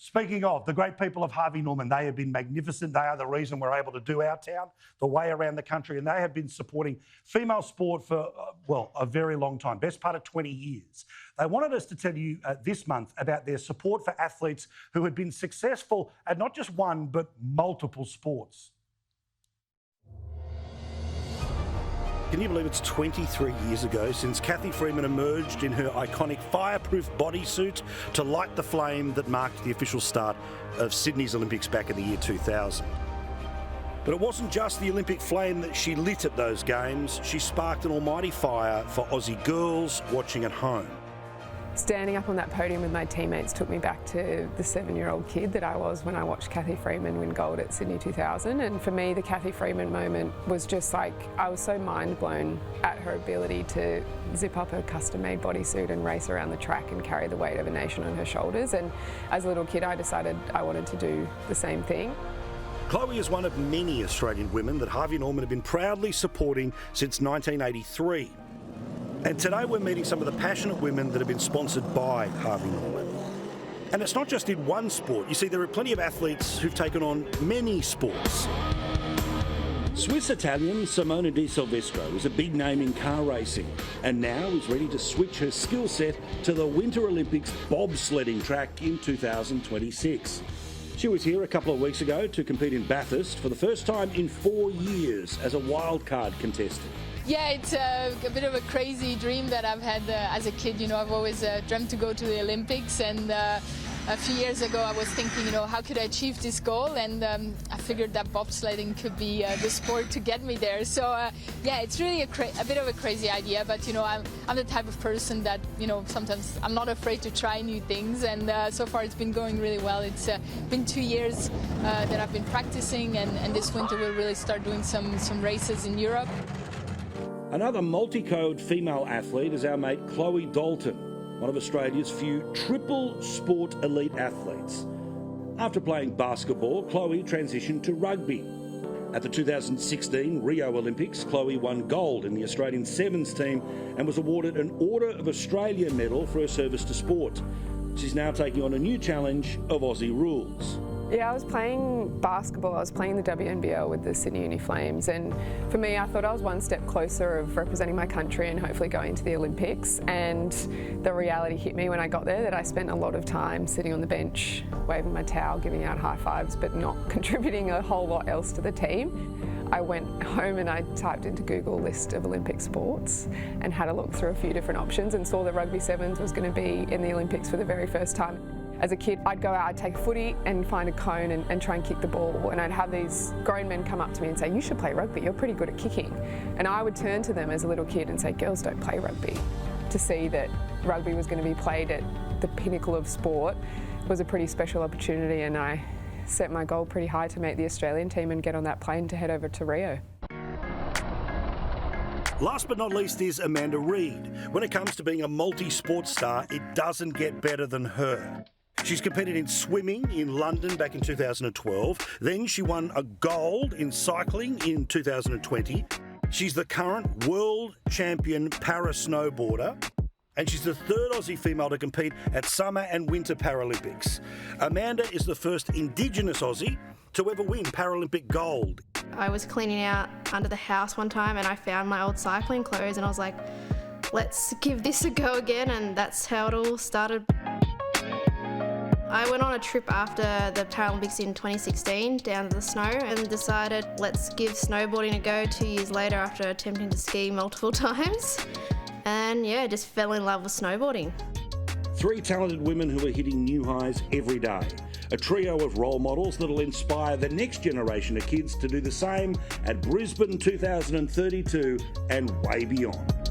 Speaking of, the great people of Harvey Norman, they have been magnificent. They are the reason we're able to do our town the way around the country, and they have been supporting female sport for, a very long time, best part of 20 years. They wanted us to tell you this month about their support for athletes who had been successful at not just one, but multiple sports. Can you believe it's 23 years ago since Cathy Freeman emerged in her iconic fireproof bodysuit to light the flame that marked the official start of Sydney's Olympics back in the year 2000. But it wasn't just the Olympic flame that she lit at those games. She sparked an almighty fire for Aussie girls watching at home. Standing up on that podium with my teammates took me back to the 7-year-old kid that I was when I watched Cathy Freeman win gold at Sydney 2000. And for me, the Cathy Freeman moment was just like, I was so mind blown at her ability to zip up her custom-made bodysuit and race around the track and carry the weight of a nation on her shoulders. And as a little kid, I decided I wanted to do the same thing. Chloe is one of many Australian women that Harvey Norman have been proudly supporting since 1983. And today we're meeting some of the passionate women that have been sponsored by Harvey Norman. And it's not just in one sport. You see, there are plenty of athletes who've taken on many sports. Swiss-Italian Simona De Silvestro is a big name in car racing and now is ready to switch her skill set to the Winter Olympics bobsledding track in 2026. She was here a couple of weeks ago to compete in Bathurst for the first time in 4 years as a wildcard contestant. Yeah, it's a bit of a crazy dream that I've had as a kid. You know, I've always dreamt to go to the Olympics, and a few years ago I was thinking, you know, how could I achieve this goal? And I figured that bobsledding could be the sport to get me there. So yeah, it's really a bit of a crazy idea, but you know, I'm the type of person that, you know, sometimes I'm not afraid to try new things, and so far it's been going really well. It's been 2 years that I've been practicing, and this winter we'll really start doing some races in Europe. Another multi-code female athlete is our mate Chloe Dalton, one of Australia's few triple sport elite athletes. After playing basketball, Chloe transitioned to rugby. At the 2016 Rio Olympics, Chloe won gold in the Australian Sevens team and was awarded an Order of Australia medal for her service to sport. She's now taking on a new challenge of Aussie rules. Yeah, I was playing basketball. I was playing the WNBL with the Sydney Uni Flames, and for me, I thought I was one step closer of representing my country and hopefully going to the Olympics. And the reality hit me when I got there that I spent a lot of time sitting on the bench, waving my towel, giving out high fives, but not contributing a whole lot else to the team. I went home and I typed into Google list of Olympic sports and had a look through a few different options and saw that rugby sevens was going to be in the Olympics for the very first time. As a kid, I'd go out, I'd take a footy and find a cone and try and kick the ball, and I'd have these grown men come up to me and say, you should play rugby, you're pretty good at kicking. And I would turn to them as a little kid and say, girls don't play rugby. To see that rugby was going to be played at the pinnacle of sport was a pretty special opportunity, and I set my goal pretty high to make the Australian team and get on that plane to head over to Rio. Last but not least is Amanda Reid. When it comes to being a multi-sport star, it doesn't get better than her. She's competed in swimming in London back in 2012. Then she won a gold in cycling in 2020. She's the current world champion para-snowboarder. And she's the third Aussie female to compete at Summer and Winter Paralympics. Amanda is the first Indigenous Aussie to ever win Paralympic gold. I was cleaning out under the house one time and I found my old cycling clothes and I was like, let's give this a go again, and that's how it all started. I went on a trip after the Paralympics in 2016 down to the snow and decided let's give snowboarding a go 2 years later after attempting to ski multiple times. And yeah, just fell in love with snowboarding. Three talented women who are hitting new highs every day. A trio of role models that'll inspire the next generation of kids to do the same at Brisbane 2032 and way beyond.